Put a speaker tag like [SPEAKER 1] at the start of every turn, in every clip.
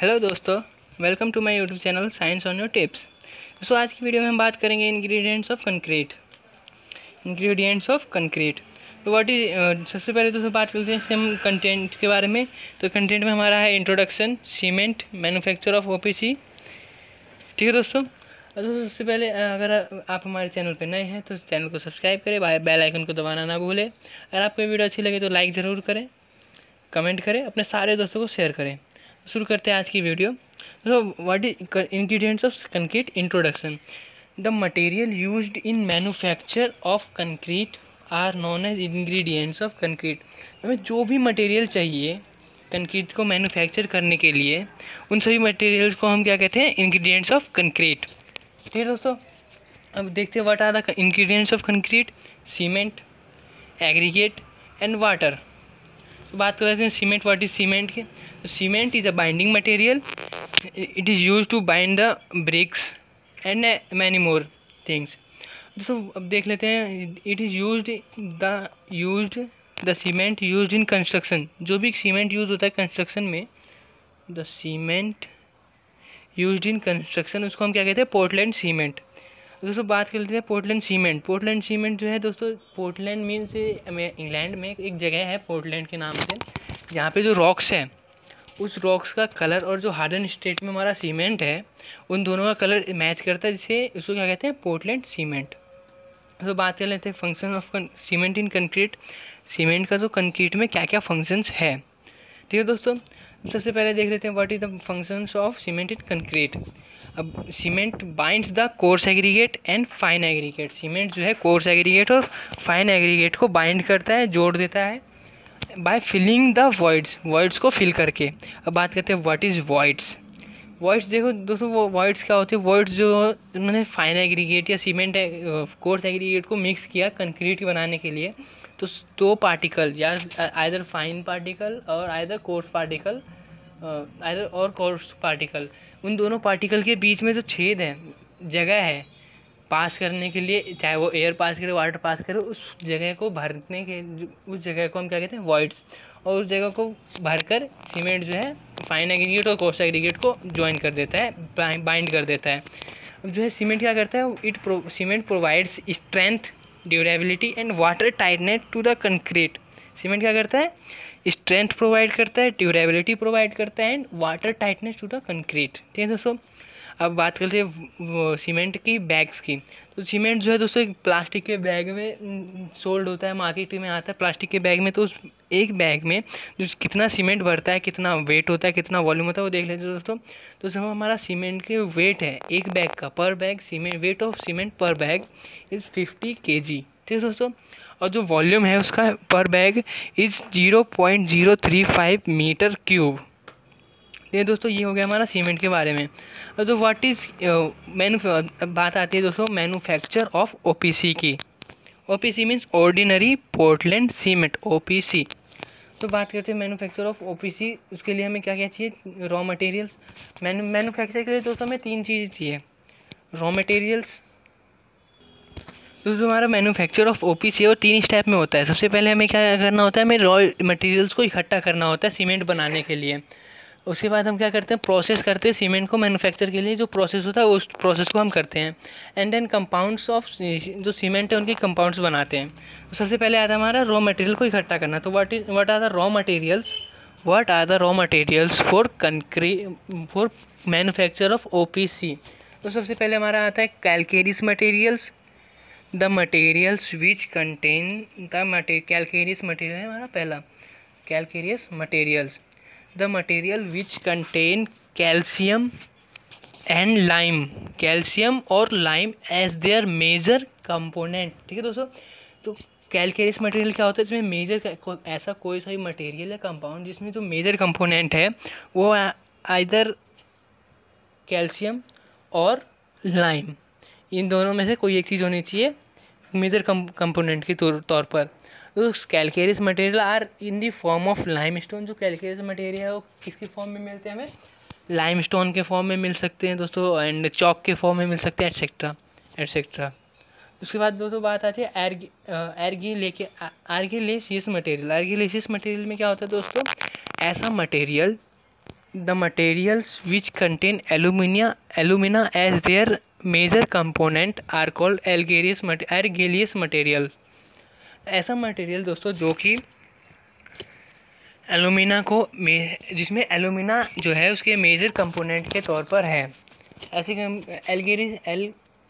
[SPEAKER 1] Hello दोस्तों, welcome to my YouTube channel science on your tips. दोस्तों आज की वीडियो में हम बात करेंगे इंग्रेडिएंट्स ऑफ कंक्रीट। तो व्हाट इज सबसे पहले दोस्तों बात करते हैं हम कंटेंट के बारे में। तो कंटेंट में हमारा है introduction, cement, manufacture of OPC. ठीक है दोस्तों। सबसे पहले अगर आप हमारे चैनल पर नए हैं तो चैनल को सब्सक्राइब करें, बेल आइकन को दबाना ना भूलें। अगर आपको वीडियो अच्छी लगे तो लाइक ज़रूर करें, कमेंट करें, अपने सारे दोस्तों को शेयर करें। शुरू करते हैं आज की वीडियो। तो what is ingredients of concrete introduction. The material used in manufacture of concrete are known as ingredients of concrete. हमें जो भी मटेरियल चाहिए कंक्रीट को मैन्युफैक्चर करने के लिए, उन सभी मटेरियल्स को हम क्या कहते हैं? Ingredients of concrete. ठीक है दोस्तों, अब देखते हैं what are the ingredients of concrete. Cement, aggregate and water. तो बात कर रहे हैं सीमेंट। व्हाट इज सीमेंट के? Cement is a binding material. It is use to bind the bricks and many more things. दोस्तों अब देख लेते हैं। It is the cement used in construction. जो भी सीमेंट यूज होता है कंस्ट्रक्शन में, the cement used in construction, उसको हम क्या कहते हैं? Portland cement. दोस्तों बात कर लेते हैं पोर्टलैंड सीमेंट। पोर्टलैंड सीमेंट जो है दोस्तों, पोर्टलैंड मीन्स इंग्लैंड में एक जगह है पोर्टलैंड के नाम से, जहाँ पे जो रॉक्स है उस रॉक्स का कलर और जो हार्डन स्टेट में हमारा सीमेंट है उन दोनों का कलर मैच करता है, जिसे उसको क्या कहते हैं? Portland cement. तो बात कर लेते हैं function of cement in concrete. Cement का जो कंक्रीट में क्या क्या फंक्शंस है। ठीक है दोस्तों, सबसे पहले देख लेते हैं what is the functions of cement in concrete. अब cement binds the coarse aggregate and fine aggregate. Cement जो है कोर्स एग्रीगेट और फाइन एग्रीगेट को बाइंड करता है, जोड़ देता है बाय फिलिंग द वॉइड्स को फिल करके। अब बात करते हैं व्हाट इज़ वॉइड्स। वॉइड्स देखो दोस्तों, वो वॉइड्स क्या होते हैं? वॉइड्स जो उन्होंने फाइन एग्रीगेट या सीमेंट कोर्स एग्रीगेट को मिक्स किया कंक्रीट बनाने के लिए, तो दो पार्टिकल या आइदर फाइन पार्टिकल और आइदर कोर्स पार्टिकल, उन दोनों पार्टिकल के बीच में जो छेद है, जगह है पास करने के लिए, चाहे वो एयर पास करे, वाटर पास करे, उस जगह को भरने के, उस जगह को हम क्या कहते हैं? वॉइड्स। और उस जगह को भरकर सीमेंट जो है फाइन एग्रीगेट और कोर्स एग्रीगेट को ज्वाइन कर देता है, बाइंड कर देता है। अब जो है सीमेंट क्या करता है? Cement provides strength, durability and water tightness to the concrete. Cement क्या करता है? स्ट्रेंथ प्रोवाइड करता है, ड्यूरेबिलिटी प्रोवाइड करता है and water tightness to the concrete. ठीक है दोस्तों, अब बात करते हैं सीमेंट की बैग्स की। तो सीमेंट जो है दोस्तों एक प्लास्टिक के बैग में सोल्ड होता है, मार्केट में आता है प्लास्टिक के बैग में। तो उस एक बैग में जो कितना सीमेंट भरता है, कितना वेट होता है, कितना वॉल्यूम होता है, वो देख लेते हैं दोस्तों। तो जो हमारा सीमेंट के वेट है एक बैग का, पर bag cement, weight of cement पर बैग इज़ 50 kg। ठीक है दोस्तों, और जो वॉल्यूम है उसका पर बैग इज़ 0.035 मीटर क्यूब। ये दोस्तों ये हो गया हमारा सीमेंट के बारे में। अब तो व्हाट इज़ बात आती है दोस्तों मैन्युफैक्चर ऑफ ओपीसी की। OPC means ordinary Portland cement, OPC. तो बात करते हैं मैन्युफैक्चर ऑफ ओपीसी। उसके लिए हमें क्या क्या चाहिए? Raw materials. मैन्युफैक्चर के लिए दोस्तों हमें 3 चीज़ चाहिए। Raw materials. तो जो हमारा मैन्युफैक्चर ऑफ ओपीसी और 3 स्टेप में होता है। सबसे पहले हमें क्या करना होता है? हमें रॉ मटेरियल्स को इकट्ठा करना होता है सीमेंट बनाने के लिए। उसके बाद हम क्या करते हैं? प्रोसेस करते हैं सीमेंट को मैन्युफैक्चर के लिए। जो प्रोसेस होता है उस प्रोसेस को हम करते हैं। एंड देन कंपाउंड्स ऑफ जो सीमेंट है उनके कंपाउंड्स बनाते हैं। तो सबसे पहले आता है हमारा रॉ मटेरियल को इकट्ठा करना। तो what are the raw materials for manufacture of OPC. तो सबसे पहले हमारा आता है calcareous materials. The materials which contain calcareous material है हमारा पहला, calcareous materials. The material which contain calcium and lime, calcium और lime as their major component। ठीक है दोस्तों, तो कैलकेरियस मटेरियल क्या होता है? इसमें मेजर ऐसा कोई सा भी मटेरियल या कंपाउंड जिसमें जो मेजर कंपोनेंट है वो आइदर कैल्शियम और लाइम, इन दोनों में से कोई एक चीज़ होनी चाहिए मेजर कंपोनेंट के तौर पर। तो calcareous material are in the form of limestone. जो कैलकेरियस मटेरियल है वो किसकी फॉर्म में मिलते हैं? हमें लाइमस्टोन के फॉर्म में मिल सकते हैं दोस्तों, एंड चॉक के फॉर्म में मिल सकते हैं, एटसेट्रा एटसेट्रा। उसके बाद दोस्तों बात आती है आर्गिलेशियस मटेरियल। आर्गिलेशियस मटेरियल में क्या होता है दोस्तों? ऐसा material the materials which contain alumina as their major component are called argillaceous material। ऐसा मटेरियल दोस्तों जो कि एलुमिना को जिसमें एलुमिना जो है उसके मेजर कंपोनेंट के तौर पर है। ऐसे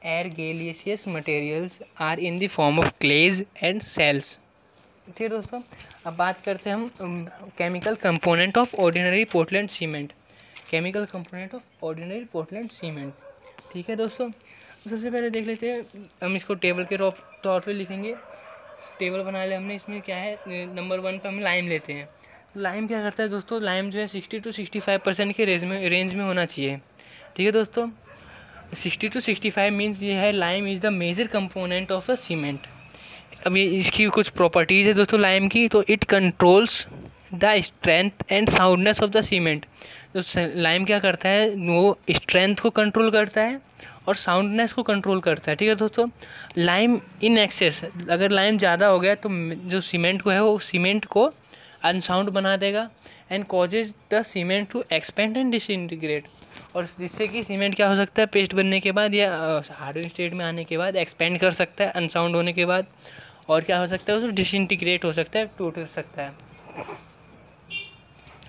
[SPEAKER 1] argillaceous materials are in the form of clays and shales. ठीक है दोस्तों, अब बात करते हैं हम chemical component of ordinary Portland cement. Chemical component of ordinary Portland cement. ठीक है दोस्तों, सबसे पहले देख लेते हैं, हम इसको टेबल के तौर पे लिखेंगे। टेबल बना लिया हमने। इसमें क्या है, नंबर 1 पे हम लाइम लेते हैं। लाइम क्या करता है दोस्तों, लाइम जो है 60 to 65% के रेंज में होना चाहिए। ठीक है दोस्तों, 60 to 65 मीन्स ये है lime is the major component of a cement. अब ये इसकी कुछ प्रॉपर्टीज़ है दोस्तों लाइम की। तो it controls the strength and soundness of the cement. तो लाइम क्या करता है, वो स्ट्रेंथ को कंट्रोल करता है और साउंडनेस को कंट्रोल करता है। ठीक है दोस्तों, लाइम इन एक्सेस, अगर लाइम ज़्यादा हो गया तो जो सीमेंट को है वो सीमेंट को अनसाउंड बना देगा and causes the cement to expand and disintegrate. और जिससे कि सीमेंट क्या हो सकता है, पेस्ट बनने के बाद या हार्डन स्टेट में आने के बाद एक्सपेंड कर सकता है अनसाउंड होने के बाद, और क्या हो सकता है उसको डिसइंटीग्रेट हो सकता है, टूट सकता है।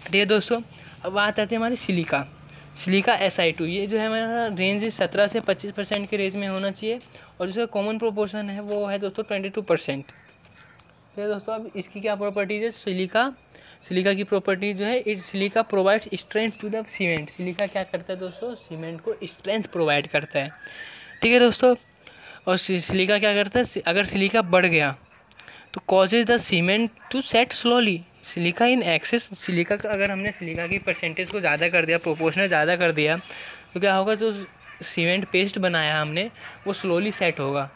[SPEAKER 1] ठीक है दोस्तों, अब बात आती है हमारी सिलिका। सिलिका SI2, ये जो है हमारा रेंज 17 से 25% के रेंज में होना चाहिए और जिसका कॉमन प्रोपोर्शन है वो है दोस्तों 22%। ठीक है दोस्तों, अब इसकी क्या प्रॉपर्टीज है, सिलिका की प्रॉपर्टी जो है, it silica provides strength to the cement. Silica क्या करता है दोस्तों, सीमेंट को स्ट्रेंथ प्रोवाइड करता है। ठीक है दोस्तों, और सिलिका क्या करता है, अगर सिलिका बढ़ गया तो causes the cement to set slowly. Silica in excess, silica का अगर हमने सिलिका की परसेंटेज को ज़्यादा कर दिया, प्रोपोर्शनल ज़्यादा कर दिया, तो क्या होगा, जो सीमेंट पेस्ट बनाया हमने वो स्लोली सेट होगा।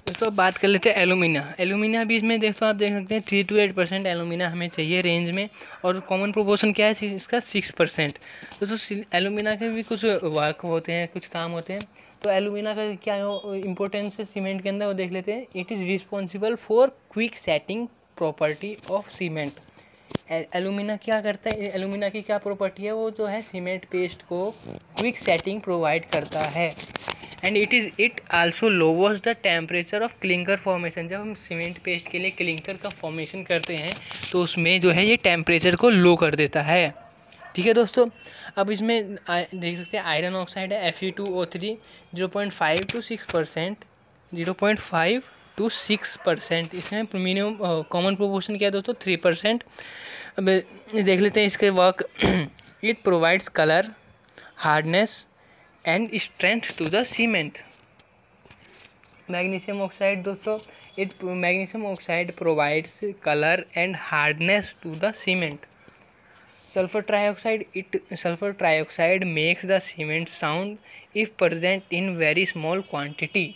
[SPEAKER 1] दोस्तों बात कर लेते हैं एलुमिना। एलुमिना भी इसमें दोस्तों आप देख सकते हैं 3 to 8% एलुमिना हमें चाहिए रेंज में, और कॉमन प्रोपोर्शन क्या है इसका 6%। दोस्तों एलुमिना के भी कुछ वर्क होते हैं, कुछ काम होते हैं। तो एलुमिना का क्या इंपॉर्टेंस है सीमेंट के अंदर, वो देख लेते हैं। It is responsible for quick setting property of cement. Alumina क्या करता है, एलुमिना की क्या प्रॉपर्टी है, वो जो है सीमेंट पेस्ट को क्विक सेटिंग प्रोवाइड करता है। And it also louvers the temperature of clinker formation. जब हम सीमेंट पेस्ट के लिए क्लिंकर का फॉर्मेशन करते हैं तो उसमें जो है ये टेम्परेचर को लो कर देता है। ठीक है दोस्तों, अब इसमें देख सकते हैं आयरन ऑक्साइड है Fe2O3 0.5 to 6%, 0.5 to 6%। इसमें मिनिमम कॉमन प्रोपोर्शन क्या है दोस्तों 3%। अब देख लेते हैं इसके work. It provides colour, hardness and strength to the cement. Magnesium oxide दोस्तों, magnesium oxide provides colour and hardness to the cement. Sulphur trioxide makes the cement sound if present in very small quantity.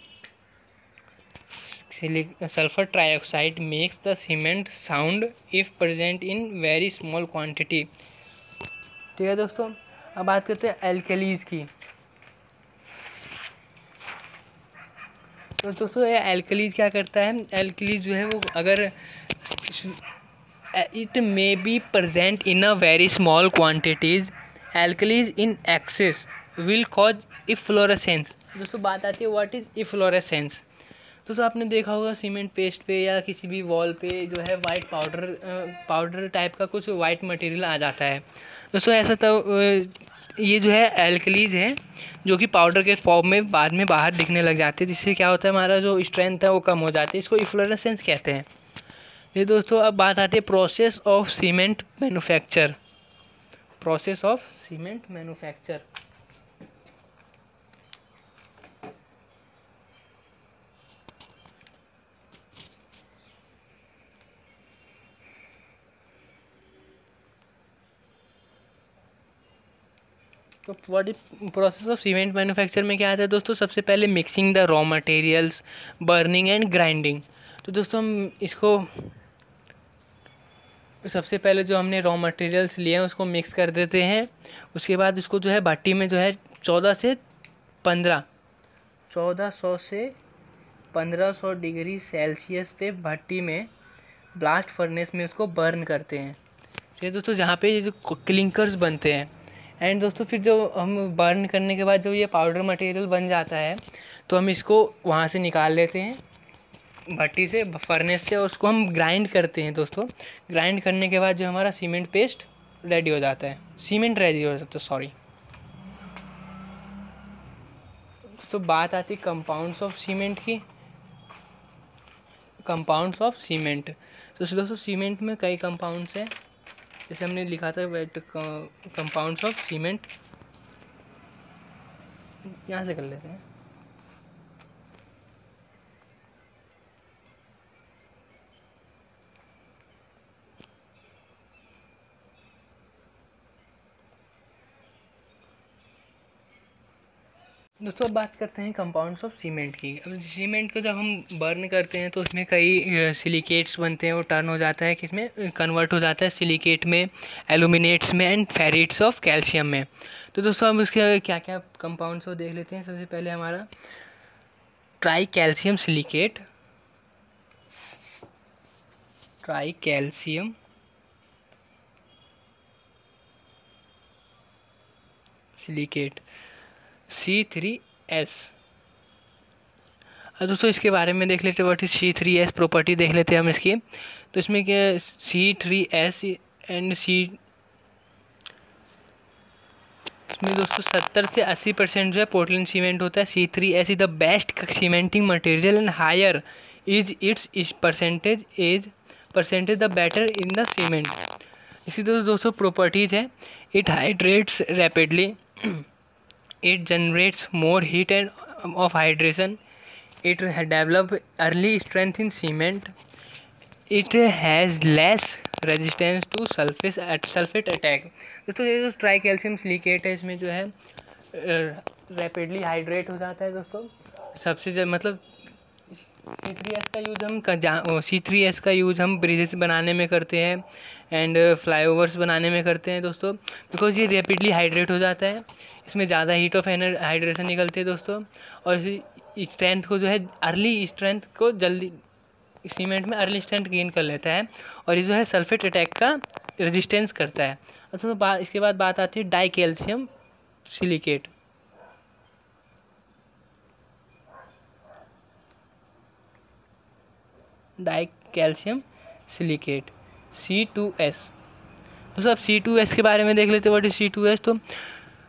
[SPEAKER 1] Sulphur trioxide makes the cement sound if present in very small quantity. ठीक है दोस्तों, अब बात करते हैं alkalis की। तो दोस्तों ये एल्कलीज क्या करता है, एल्कलीज जो है वो अगर it may be present in a very small quantities, alkalis in excess will cause efflorescence. दोस्तों बात आती है व्हाट इज इफ्लोरेसेंस। दोस्तों आपने देखा होगा सीमेंट पेस्ट पे या किसी भी वॉल पे जो है वाइट पाउडर टाइप का कुछ वाइट मटेरियल आ जाता है। दोस्तों ऐसा तो ये जो है एल्कलीज है जो कि पाउडर के फॉर्म में बाद में बाहर दिखने लग जाते हैं, जिससे क्या होता है हमारा जो स्ट्रेंथ है वो कम हो जाती है। इसको इफ्लोरेसेंस कहते हैं। ये दोस्तों अब बात आती है process of cement manufacture. Process of cement manufacture. तो प्रोसेस ऑफ सीमेंट मैन्युफैक्चर में क्या आता है दोस्तों, सबसे पहले mixing the raw materials, burning and grinding. तो दोस्तों हम इसको सबसे पहले जो हमने रॉ मटेरियल्स लिए हैं उसको मिक्स कर देते हैं। उसके बाद उसको जो है भट्टी में जो है 1400 से 1500 डिग्री सेल्सियस पे भट्टी में ब्लास्ट फर्नेस में उसको बर्न करते हैं। ये दोस्तों जहाँ पे ये जो क्लिंकर्स बनते हैं। एंड दोस्तों फिर जो हम बर्न करने के बाद जो ये पाउडर मटेरियल बन जाता है तो हम इसको वहाँ से निकाल लेते हैं भट्टी से, फर्नेस से, और उसको हम ग्राइंड करते हैं दोस्तों। ग्राइंड करने के बाद जो हमारा सीमेंट पेस्ट रेडी हो जाता है, सीमेंट रेडी हो जाता है, सॉरी। तो बात आती कंपाउंड्स ऑफ सीमेंट की। कंपाउंड्स ऑफ सीमेंट, तो दोस्तों सीमेंट में कई कंपाउंड्स हैं, जैसे हमने लिखा था कंपाउंड्स ऑफ सीमेंट, यहाँ से कर लेते हैं। दोस्तों अब बात करते हैं कंपाउंड्स ऑफ सीमेंट की। अब सीमेंट को जब हम बर्न करते हैं तो उसमें कई सिलिकेट्स बनते हैं, वो टर्न हो जाता है किसमें, कन्वर्ट हो जाता है सिलिकेट में, एल्यूमिनेट्स में एंड फेरेट्स ऑफ कैल्शियम में। तो दोस्तों हम उसके क्या क्या कंपाउंड्स को देख लेते हैं। सबसे पहले हमारा try calcium silicate, try calcium silicate C3S। अब दोस्तों इसके बारे में देख लेते हैं, व्हाट इज C3S प्रॉपर्टी देख लेते हैं हम इसकी। तो इसमें क्या C3S एंड इसमें दोस्तों 70 से 80% जो है पोर्टलैंड सीमेंट होता है। C3S is the best cementing material and higher is its percentage the better in the cement. इसकी दोस्तों प्रॉपर्टीज है, it hydrates rapidly, it generates more heat and of hydration, it develop early strength in cement, it has less resistance to sulfate attack। दोस्तों ये जो try calcium silicate है इसमें जो है रैपिडली हाइड्रेट हो जाता है दोस्तों। सबसे मतलब C3S का यूज़ हम ब्रिजेस बनाने में करते हैं एंड फ्लाईओवर्स बनाने में करते हैं दोस्तों, बिकॉज ये रैपिडली हाइड्रेट हो जाता है, इसमें ज़्यादा हीट ऑफ हाइड्रेशन निकलती है दोस्तों। और स्ट्रेंथ को जो है अर्ली स्ट्रेंथ को जल्दी सीमेंट में अर्ली स्ट्रेंथ गेन कर लेता है, और ये जो है सल्फेट अटैक का रेजिस्टेंस करता है। और इसके बाद बात आती है die calcium silicate. Die calcium silicate C2S। तो अब C2S के बारे में देख लेते हैं, व्हाट इज C2S। तो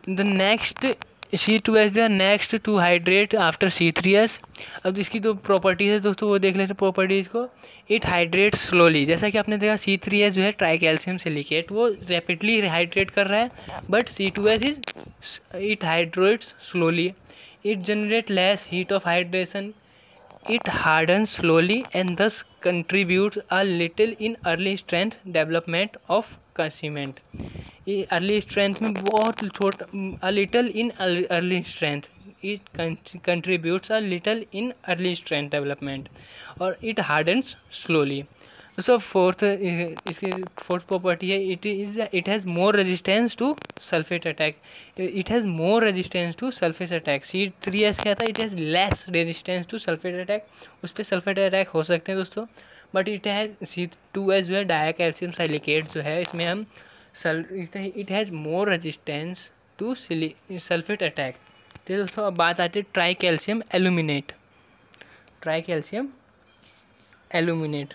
[SPEAKER 1] the next C2S the next to hydrate after C3S। अब इसकी जो प्रॉपर्टीज है दोस्तों वो देख लेते हैं प्रॉपर्टीज को। इट हाइड्रेट स्लोली, जैसा कि आपने देखा C3S जो है ट्राई कैल्शियम सिलिकेट वो रैपिडली हाइड्रेट कर रहा है, but C2S is it hydrates slowly, it generate less heat of hydration, it hardens slowly and thus contributes a little in early strength development of cement। ये early strength में बहुत छोटा, a little in early strength, it contributes a little in early strength development, और it hardens slowly। दोस्तों इसकी fourth property है, it has more resistance to sulphate attack, it has more resistance to sulphate attack. C3S क्या था, it has less resistance to sulphate attack, उस पर sulphate attack हो सकते हैं दोस्तों, बट इट हैज़ C2S जो है डाई कैल्शियम सिलिकेट जो है इसमें हम it has more resistance to sulphate attack. तो दोस्तों अब बात आती है try calcium aluminate. Try calcium aluminate,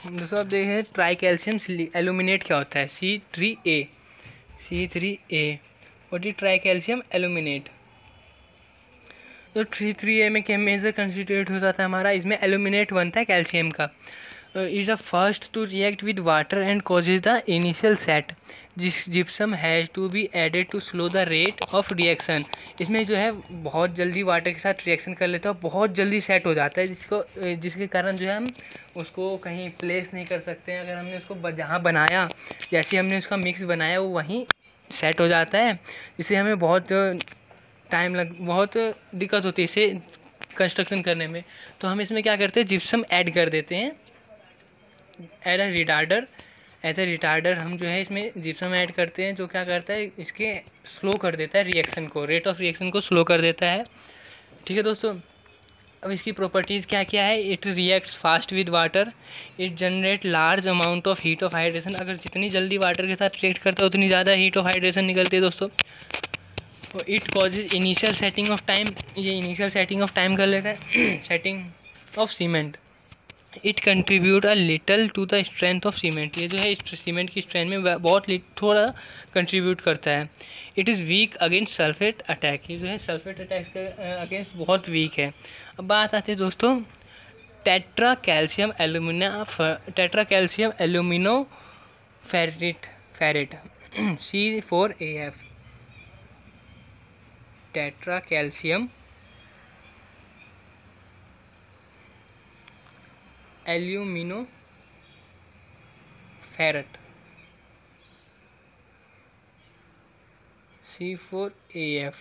[SPEAKER 1] दोस्तों अब देखें ट्राई कैल्शियम एल्यूमिनेट क्या होता है। C3A what is try calcium aluminate. तो C3A में क्या मेजर कंस्टिट्यूट हो जाता है हमारा, इसमें एल्यूमिनेट बनता है कैल्शियम का। Is the first to react with water and causes the initial set, gypsum has to be added to slow the rate of reaction. इसमें जो है बहुत जल्दी वाटर के साथ रिएक्शन कर लेता है, बहुत जल्दी सेट हो जाता है, जिसके कारण जो है हम उसको कहीं प्लेस नहीं कर सकते हैं। अगर हमने उसको जहाँ बनाया, जैसे हमने उसका मिक्स बनाया वो वहीं सेट हो जाता है, जिससे हमें बहुत दिक्कत होती है इसे कंस्ट्रक्शन करने में। तो हम इसमें क्या करते हैं, जिप्सम ऐड कर देते हैं, add a retarder as a retarder हम जो है इसमें जिप्सम ऐड करते हैं, जो क्या करता है इसके स्लो कर देता है रिएक्शन को, रेट ऑफ रिएक्शन को स्लो कर देता है। ठीक है दोस्तों, अब इसकी प्रॉपर्टीज़ क्या क्या है। It reacts fast with water, it generate large amount of heat of hydration. अगर जितनी जल्दी वाटर के साथ रिएक्ट करता है उतनी ज़्यादा हीट ऑफ हाइड्रेशन निकलती है दोस्तों। तो it causes initial setting of time, ये इनिशियल सेटिंग ऑफ टाइम कर लेता है setting of cement. It contribute a little to the strength of cement, ये जो है सीमेंट की स्ट्रेंथ में बहुत थोड़ा कंट्रीब्यूट करता है। It is weak against sulphate attack, ये जो है सल्फेट अटैक के अगेंस्ट बहुत वीक है। अब बात आती है दोस्तों tetra calcium alumino ferrite C4AF, tetra calcium alumino ferrite C4AF।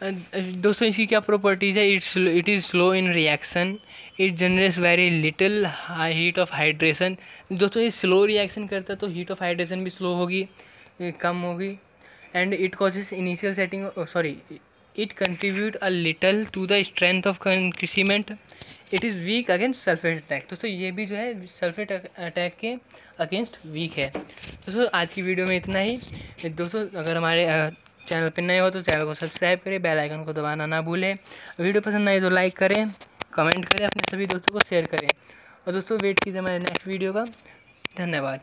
[SPEAKER 1] दोस्तों इसकी क्या प्रॉपर्टीज़ है। It is slow in reaction, it generates very little heat of hydration. दोस्तों ये स्लो रिएक्शन करता है तो हीट ऑफ हाइड्रेशन भी स्लो होगी, कम होगी। And it causes initial setting it contribute a little to the strength of cement. It is weak against sulphate attack, दोस्तों ये भी जो है सल्फेट अटैक के अगेंस्ट वीक है। दोस्तों आज की वीडियो में इतना ही। दोस्तों अगर हमारे चैनल पर नए हो तो चैनल को सब्सक्राइब करें, बेल आइकन को दबाना ना भूलें। वीडियो पसंद आए तो लाइक करें, कमेंट करें, अपने सभी दोस्तों को शेयर करें। और दोस्तों वेट कीजिए हमारे नेक्स्ट वीडियो का। धन्यवाद।